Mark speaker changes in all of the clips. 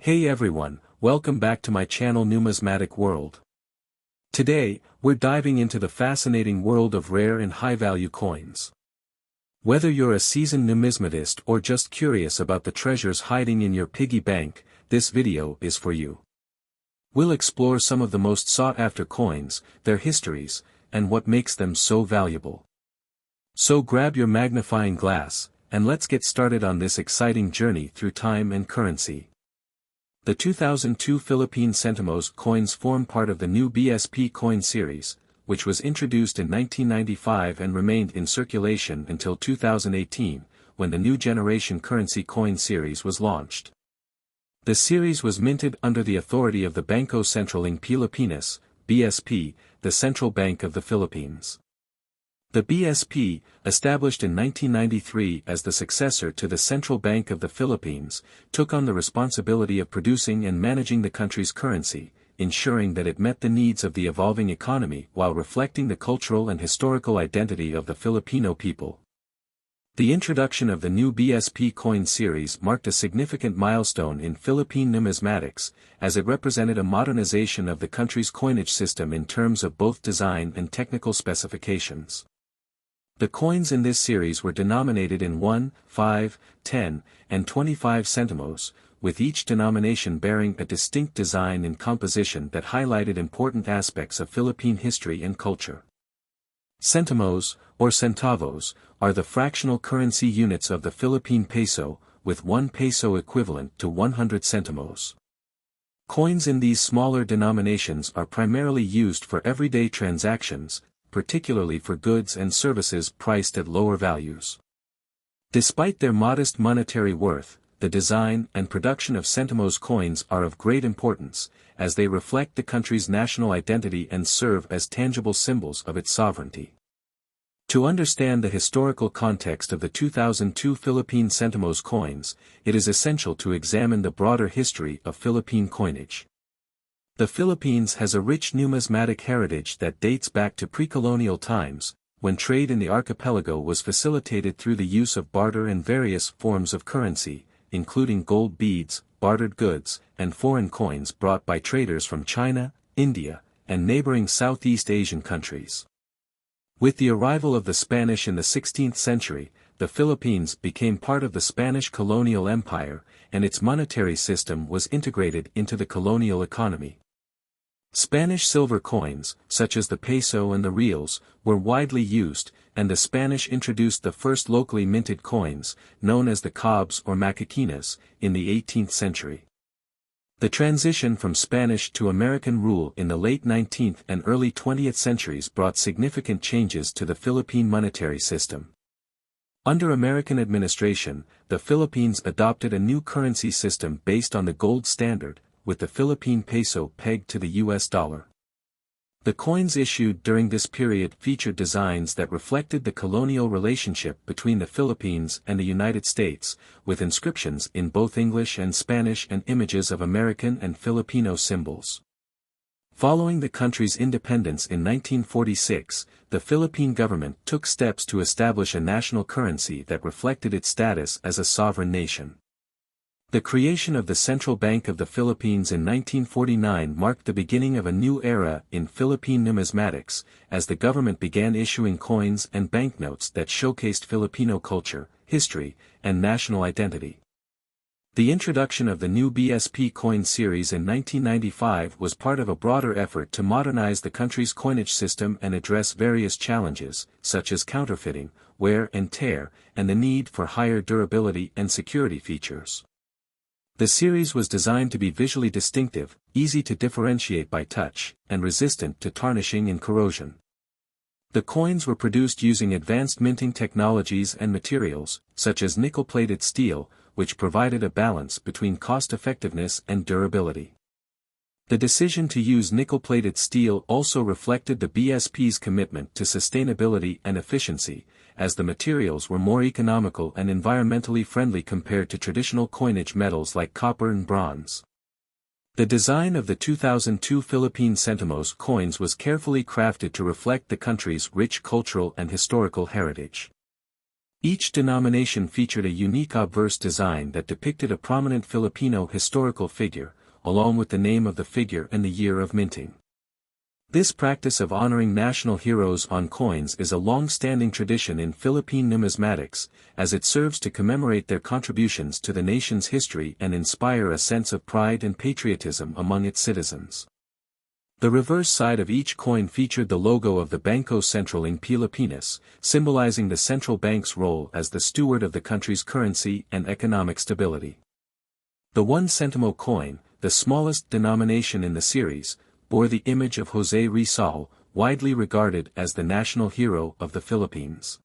Speaker 1: Hey everyone, welcome back to my channel Numismatic World. Today, we're diving into the fascinating world of rare and high-value coins. Whether you're a seasoned numismatist or just curious about the treasures hiding in your piggy bank, this video is for you. We'll explore some of the most sought-after coins, their histories, and what makes them so valuable. So grab your magnifying glass, and let's get started on this exciting journey through time and currency. The 2002 Philippine centimos coins form part of the new BSP coin series, which was introduced in 1995 and remained in circulation until 2018, when the new generation currency coin series was launched. The series was minted under the authority of the Bangko Sentral ng Pilipinas, BSP, the Central Bank of the Philippines. The BSP, established in 1993 as the successor to the Central Bank of the Philippines, took on the responsibility of producing and managing the country's currency, ensuring that it met the needs of the evolving economy while reflecting the cultural and historical identity of the Filipino people. The introduction of the new BSP coin series marked a significant milestone in Philippine numismatics, as it represented a modernization of the country's coinage system in terms of both design and technical specifications. The coins in this series were denominated in 1, 5, 10, and 25 centimos, with each denomination bearing a distinct design and composition that highlighted important aspects of Philippine history and culture. Centimos, or centavos, are the fractional currency units of the Philippine peso, with 1 peso equivalent to 100 centimos. Coins in these smaller denominations are primarily used for everyday transactions, particularly for goods and services priced at lower values. Despite their modest monetary worth, the design and production of centimos coins are of great importance, as they reflect the country's national identity and serve as tangible symbols of its sovereignty. To understand the historical context of the 2002 Philippine centimos coins, it is essential to examine the broader history of Philippine coinage. The Philippines has a rich numismatic heritage that dates back to pre-colonial times, when trade in the archipelago was facilitated through the use of barter and various forms of currency, including gold beads, bartered goods, and foreign coins brought by traders from China, India, and neighboring Southeast Asian countries. With the arrival of the Spanish in the 16th century, the Philippines became part of the Spanish colonial empire, and its monetary system was integrated into the colonial economy. Spanish silver coins, such as the peso and the reals, were widely used, and the Spanish introduced the first locally minted coins, known as the cobs or macaquinas, in the 18th century. The transition from Spanish to American rule in the late 19th and early 20th centuries brought significant changes to the Philippine monetary system. Under American administration, the Philippines adopted a new currency system based on the gold standard, with the Philippine peso pegged to the US dollar. The coins issued during this period featured designs that reflected the colonial relationship between the Philippines and the United States, with inscriptions in both English and Spanish and images of American and Filipino symbols. Following the country's independence in 1946, the Philippine government took steps to establish a national currency that reflected its status as a sovereign nation. The creation of the Central Bank of the Philippines in 1949 marked the beginning of a new era in Philippine numismatics, as the government began issuing coins and banknotes that showcased Filipino culture, history, and national identity. The introduction of the new BSP coin series in 1995 was part of a broader effort to modernize the country's coinage system and address various challenges, such as counterfeiting, wear and tear, and the need for higher durability and security features. The series was designed to be visually distinctive, easy to differentiate by touch, and resistant to tarnishing and corrosion. The coins were produced using advanced minting technologies and materials, such as nickel-plated steel, which provided a balance between cost-effectiveness and durability. The decision to use nickel-plated steel also reflected the BSP's commitment to sustainability and efficiency, as the materials were more economical and environmentally friendly compared to traditional coinage metals like copper and bronze. The design of the 2002 Philippine centimos coins was carefully crafted to reflect the country's rich cultural and historical heritage. Each denomination featured a unique obverse design that depicted a prominent Filipino historical figure, along with the name of the figure and the year of minting. This practice of honoring national heroes on coins is a long-standing tradition in Philippine numismatics, as it serves to commemorate their contributions to the nation's history and inspire a sense of pride and patriotism among its citizens. The reverse side of each coin featured the logo of the Bangko Sentral ng Pilipinas, symbolizing the central bank's role as the steward of the country's currency and economic stability. The 1 centimo coin, the smallest denomination in the series, bore the image of Jose Rizal, widely regarded as the national hero of the Philippines.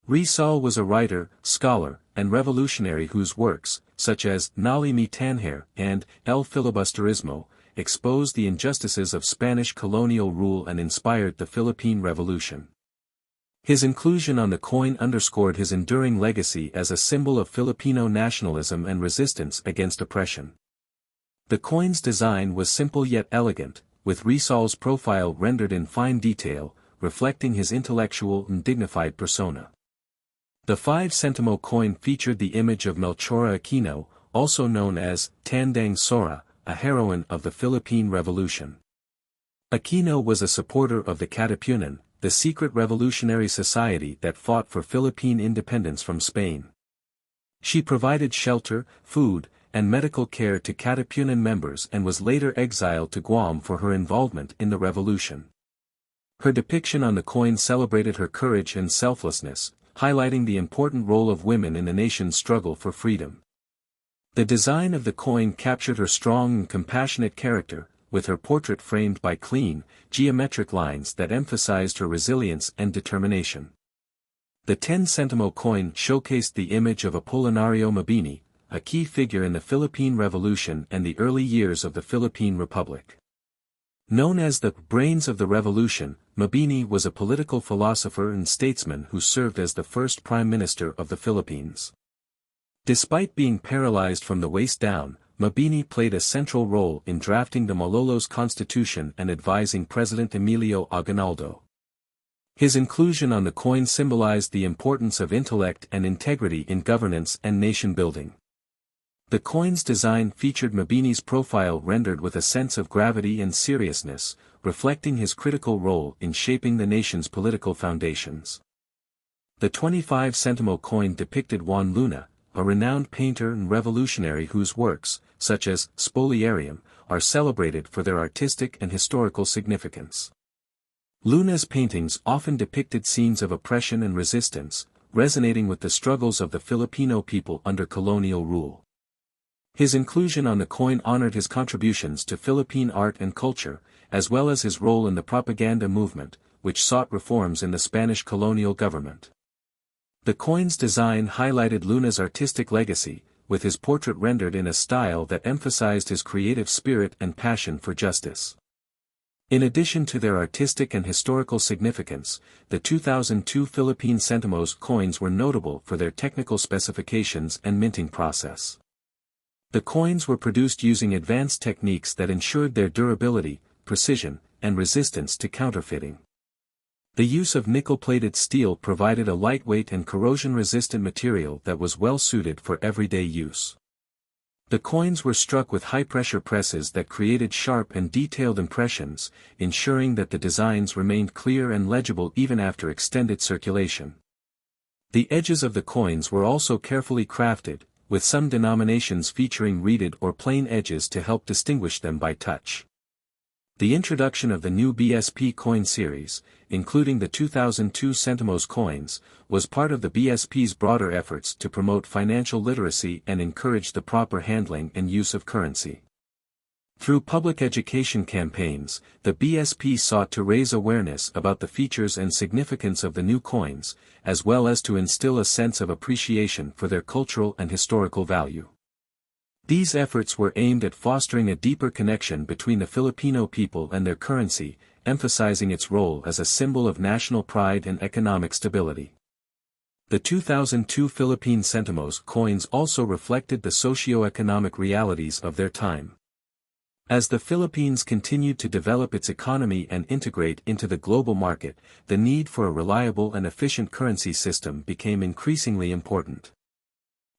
Speaker 1: Rizal was a writer, scholar, and revolutionary whose works, such as Nali Mi Tanher and El Filibusterismo, exposed the injustices of Spanish colonial rule and inspired the Philippine Revolution. His inclusion on the coin underscored his enduring legacy as a symbol of Filipino nationalism and resistance against oppression. The coin's design was simple yet elegant, with Rizal's profile rendered in fine detail, reflecting his intellectual and dignified persona. The 5 centimo coin featured the image of Melchora Aquino, also known as Tandang Sora, a heroine of the Philippine Revolution. Aquino was a supporter of the Katipunan, the secret revolutionary society that fought for Philippine independence from Spain. She provided shelter, food, and medical care to Katipunan members and was later exiled to Guam for her involvement in the revolution. Her depiction on the coin celebrated her courage and selflessness, highlighting the important role of women in the nation's struggle for freedom. The design of the coin captured her strong and compassionate character, with her portrait framed by clean, geometric lines that emphasized her resilience and determination. The 10 centimo coin showcased the image of Apolinario Mabini, a key figure in the Philippine Revolution and the early years of the Philippine Republic. Known as the brains of the revolution, Mabini was a political philosopher and statesman who served as the first prime minister of the Philippines. Despite being paralyzed from the waist down, Mabini played a central role in drafting the Malolos Constitution and advising President Emilio Aguinaldo. His inclusion on the coin symbolized the importance of intellect and integrity in governance and nation-building. The coin's design featured Mabini's profile rendered with a sense of gravity and seriousness, reflecting his critical role in shaping the nation's political foundations. The 25 centimo coin depicted Juan Luna, a renowned painter and revolutionary whose works, such as Spoliarium, are celebrated for their artistic and historical significance. Luna's paintings often depicted scenes of oppression and resistance, resonating with the struggles of the Filipino people under colonial rule. His inclusion on the coin honored his contributions to Philippine art and culture, as well as his role in the propaganda movement, which sought reforms in the Spanish colonial government. The coin's design highlighted Luna's artistic legacy, with his portrait rendered in a style that emphasized his creative spirit and passion for justice. In addition to their artistic and historical significance, the 2002 Philippine centimos coins were notable for their technical specifications and minting process. The coins were produced using advanced techniques that ensured their durability, precision, and resistance to counterfeiting. The use of nickel-plated steel provided a lightweight and corrosion-resistant material that was well suited for everyday use. The coins were struck with high-pressure presses that created sharp and detailed impressions, ensuring that the designs remained clear and legible even after extended circulation. The edges of the coins were also carefully crafted, with some denominations featuring reeded or plain edges to help distinguish them by touch. The introduction of the new BSP coin series, including the 2002 centimos coins, was part of the BSP's broader efforts to promote financial literacy and encourage the proper handling and use of currency. Through public education campaigns, the BSP sought to raise awareness about the features and significance of the new coins, as well as to instill a sense of appreciation for their cultural and historical value. These efforts were aimed at fostering a deeper connection between the Filipino people and their currency, emphasizing its role as a symbol of national pride and economic stability. The 2002 Philippine centimos coins also reflected the socio-economic realities of their time. As the Philippines continued to develop its economy and integrate into the global market, the need for a reliable and efficient currency system became increasingly important.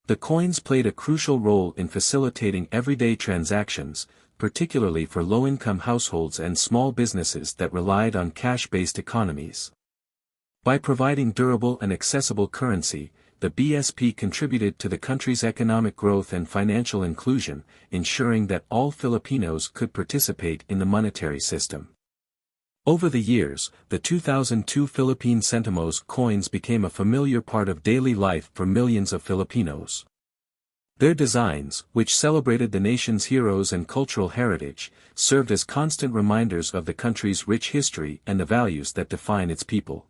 Speaker 1: The coins played a crucial role in facilitating everyday transactions, particularly for low-income households and small businesses that relied on cash-based economies. By providing durable and accessible currency, the BSP contributed to the country's economic growth and financial inclusion, ensuring that all Filipinos could participate in the monetary system. Over the years, the 2002 Philippine centimos coins became a familiar part of daily life for millions of Filipinos. Their designs, which celebrated the nation's heroes and cultural heritage, served as constant reminders of the country's rich history and the values that define its people.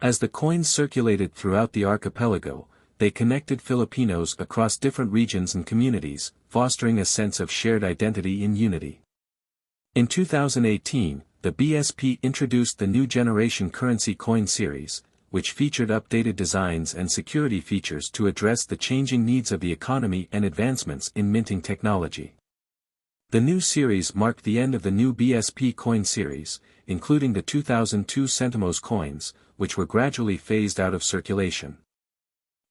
Speaker 1: As the coins circulated throughout the archipelago, they connected Filipinos across different regions and communities, fostering a sense of shared identity and unity. In 2018, the BSP introduced the new generation currency coin series, which featured updated designs and security features to address the changing needs of the economy and advancements in minting technology. The new series marked the end of the new BSP coin series, including the 2002 centimos coins, which were gradually phased out of circulation.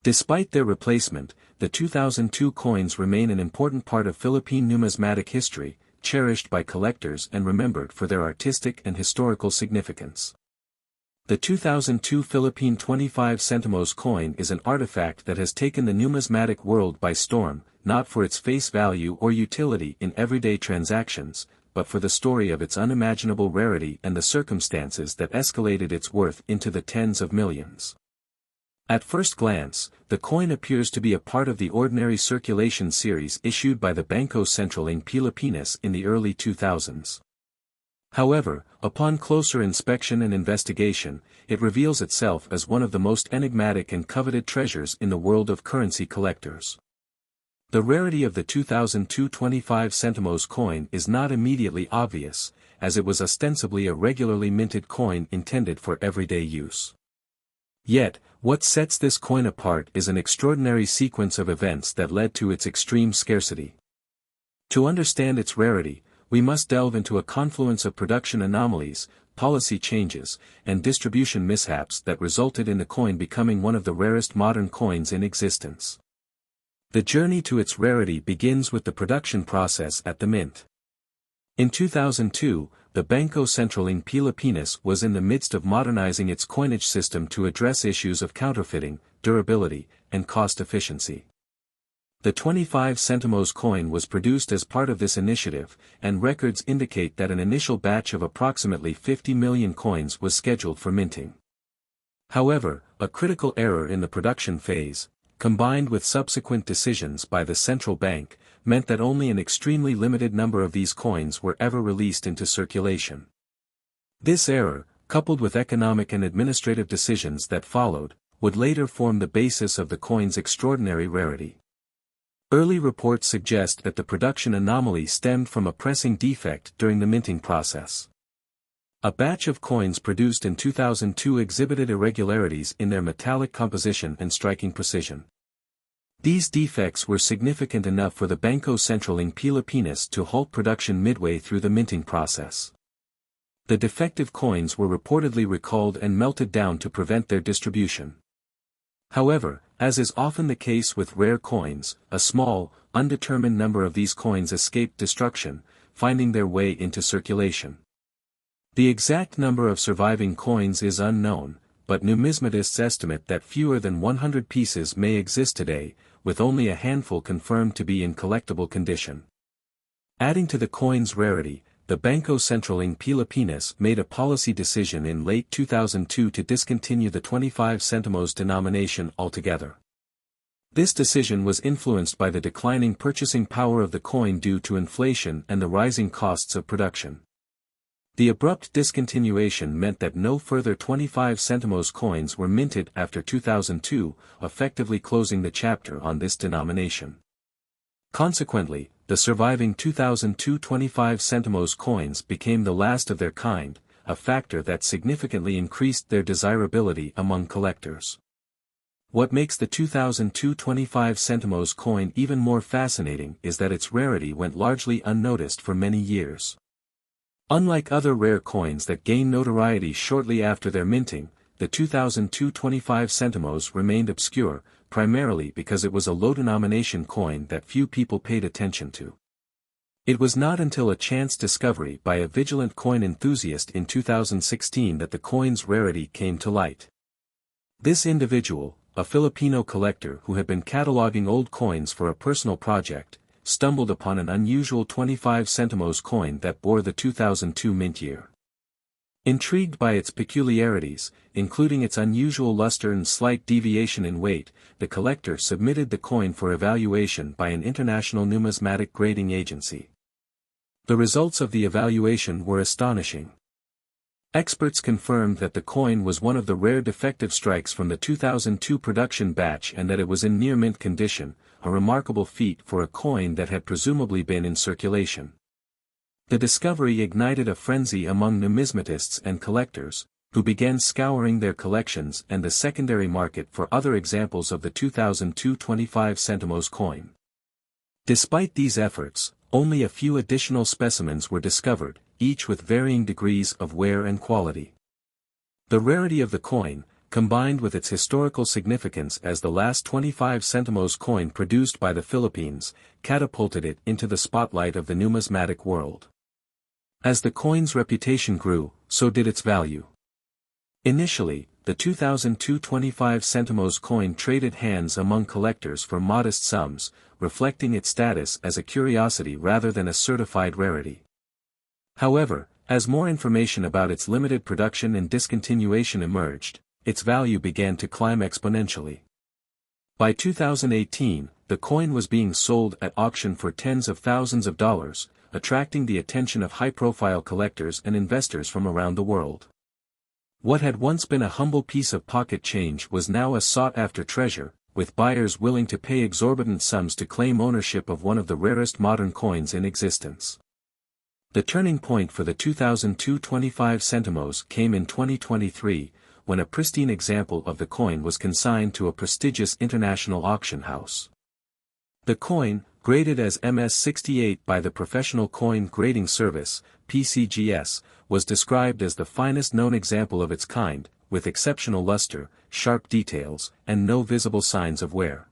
Speaker 1: Despite their replacement, the 2002 coins remain an important part of Philippine numismatic history, cherished by collectors and remembered for their artistic and historical significance. The 2002 Philippine 25 centimos coin is an artifact that has taken the numismatic world by storm, not for its face value or utility in everyday transactions, but for the story of its unimaginable rarity and the circumstances that escalated its worth into the tens of millions. At first glance, the coin appears to be a part of the ordinary circulation series issued by the Bangko Sentral ng Pilipinas in the early 2000s. However, upon closer inspection and investigation, it reveals itself as one of the most enigmatic and coveted treasures in the world of currency collectors. The rarity of the 2002 25 centimos coin is not immediately obvious, as it was ostensibly a regularly minted coin intended for everyday use. Yet, what sets this coin apart is an extraordinary sequence of events that led to its extreme scarcity. To understand its rarity, we must delve into a confluence of production anomalies, policy changes, and distribution mishaps that resulted in the coin becoming one of the rarest modern coins in existence. The journey to its rarity begins with the production process at the mint. In 2002, the Bangko Sentral ng Pilipinas was in the midst of modernizing its coinage system to address issues of counterfeiting, durability, and cost efficiency. The 25 centimos coin was produced as part of this initiative, and records indicate that an initial batch of approximately 50 million coins was scheduled for minting. However, a critical error in the production phase, combined with subsequent decisions by the central bank, meant that only an extremely limited number of these coins were ever released into circulation. This error, coupled with economic and administrative decisions that followed, would later form the basis of the coin's extraordinary rarity. Early reports suggest that the production anomaly stemmed from a pressing defect during the minting process. A batch of coins produced in 2002 exhibited irregularities in their metallic composition and striking precision. These defects were significant enough for the Bangko Sentral ng Pilipinas to halt production midway through the minting process. The defective coins were reportedly recalled and melted down to prevent their distribution. However, as is often the case with rare coins, a small, undetermined number of these coins escaped destruction, finding their way into circulation. The exact number of surviving coins is unknown, but numismatists estimate that fewer than 100 pieces may exist today, with only a handful confirmed to be in collectible condition. Adding to the coin's rarity, the Bangko Sentral ng Pilipinas made a policy decision in late 2002 to discontinue the 25 centimos denomination altogether. This decision was influenced by the declining purchasing power of the coin due to inflation and the rising costs of production. The abrupt discontinuation meant that no further 25 centimos coins were minted after 2002, effectively closing the chapter on this denomination. Consequently, the surviving 2002 25 centimos coins became the last of their kind, a factor that significantly increased their desirability among collectors. What makes the 2002 25 centimos coin even more fascinating is that its rarity went largely unnoticed for many years. Unlike other rare coins that gained notoriety shortly after their minting, the 2002 25 centimos remained obscure, primarily because it was a low-denomination coin that few people paid attention to. It was not until a chance discovery by a vigilant coin enthusiast in 2016 that the coin's rarity came to light. This individual, a Filipino collector who had been cataloging old coins for a personal project, stumbled upon an unusual 25 centimos coin that bore the 2002 mint year. Intrigued by its peculiarities, including its unusual luster and slight deviation in weight, the collector submitted the coin for evaluation by an international numismatic grading agency. The results of the evaluation were astonishing. Experts confirmed that the coin was one of the rare defective strikes from the 2002 production batch and that it was in near mint condition, a remarkable feat for a coin that had presumably been in circulation. The discovery ignited a frenzy among numismatists and collectors, who began scouring their collections and the secondary market for other examples of the 2002 25 centimos coin. Despite these efforts, only a few additional specimens were discovered, each with varying degrees of wear and quality. The rarity of the coin, combined with its historical significance as the last 25 centimos coin produced by the Philippines, catapulted it into the spotlight of the numismatic world. As the coin's reputation grew, so did its value. Initially, the 2002 25 centimos coin traded hands among collectors for modest sums, reflecting its status as a curiosity rather than a certified rarity. However, as more information about its limited production and discontinuation emerged, its value began to climb exponentially. By 2018, the coin was being sold at auction for tens of thousands of dollars, attracting the attention of high-profile collectors and investors from around the world. What had once been a humble piece of pocket change was now a sought-after treasure, with buyers willing to pay exorbitant sums to claim ownership of one of the rarest modern coins in existence. The turning point for the 2002 25 centimos came in 2023, when a pristine example of the coin was consigned to a prestigious international auction house. The coin, graded as MS68 by the Professional Coin Grading Service, PCGS, was described as the finest known example of its kind, with exceptional luster, sharp details, and no visible signs of wear.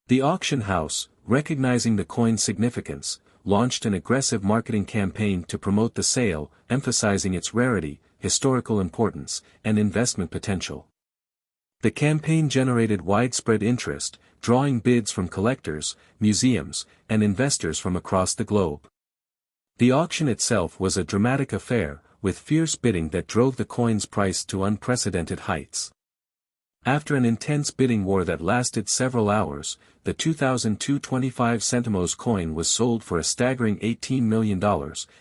Speaker 1: The auction house, recognizing the coin's significance, launched an aggressive marketing campaign to promote the sale, emphasizing its rarity, historical importance, and investment potential. The campaign generated widespread interest, drawing bids from collectors, museums, and investors from across the globe. The auction itself was a dramatic affair, with fierce bidding that drove the coin's price to unprecedented heights. After an intense bidding war that lasted several hours, the 2002 25 centimos coin was sold for a staggering $18 million,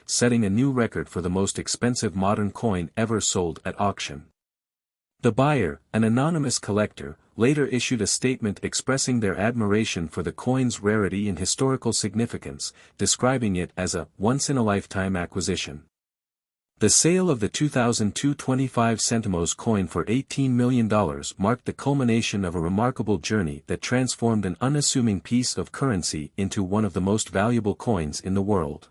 Speaker 1: setting a new record for the most expensive modern coin ever sold at auction. The buyer, an anonymous collector, later issued a statement expressing their admiration for the coin's rarity and historical significance, describing it as a once-in-a-lifetime acquisition. The sale of the 2002 25 centimos coin for $18 million marked the culmination of a remarkable journey that transformed an unassuming piece of currency into one of the most valuable coins in the world.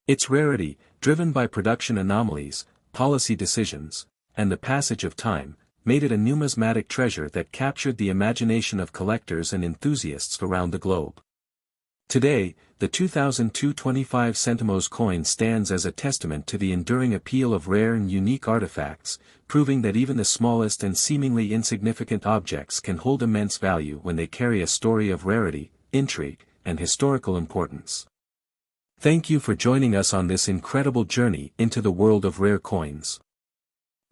Speaker 1: Its rarity, driven by production anomalies, policy decisions, and the passage of time, made it a numismatic treasure that captured the imagination of collectors and enthusiasts around the globe. Today, the 2002 25 centimos coin stands as a testament to the enduring appeal of rare and unique artifacts, proving that even the smallest and seemingly insignificant objects can hold immense value when they carry a story of rarity, intrigue, and historical importance. Thank you for joining us on this incredible journey into the world of rare coins.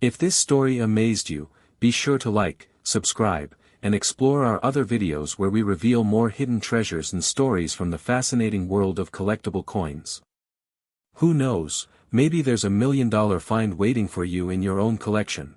Speaker 1: If this story amazed you, be sure to like, subscribe, and explore our other videos where we reveal more hidden treasures and stories from the fascinating world of collectible coins. Who knows, maybe there's $1 million find waiting for you in your own collection.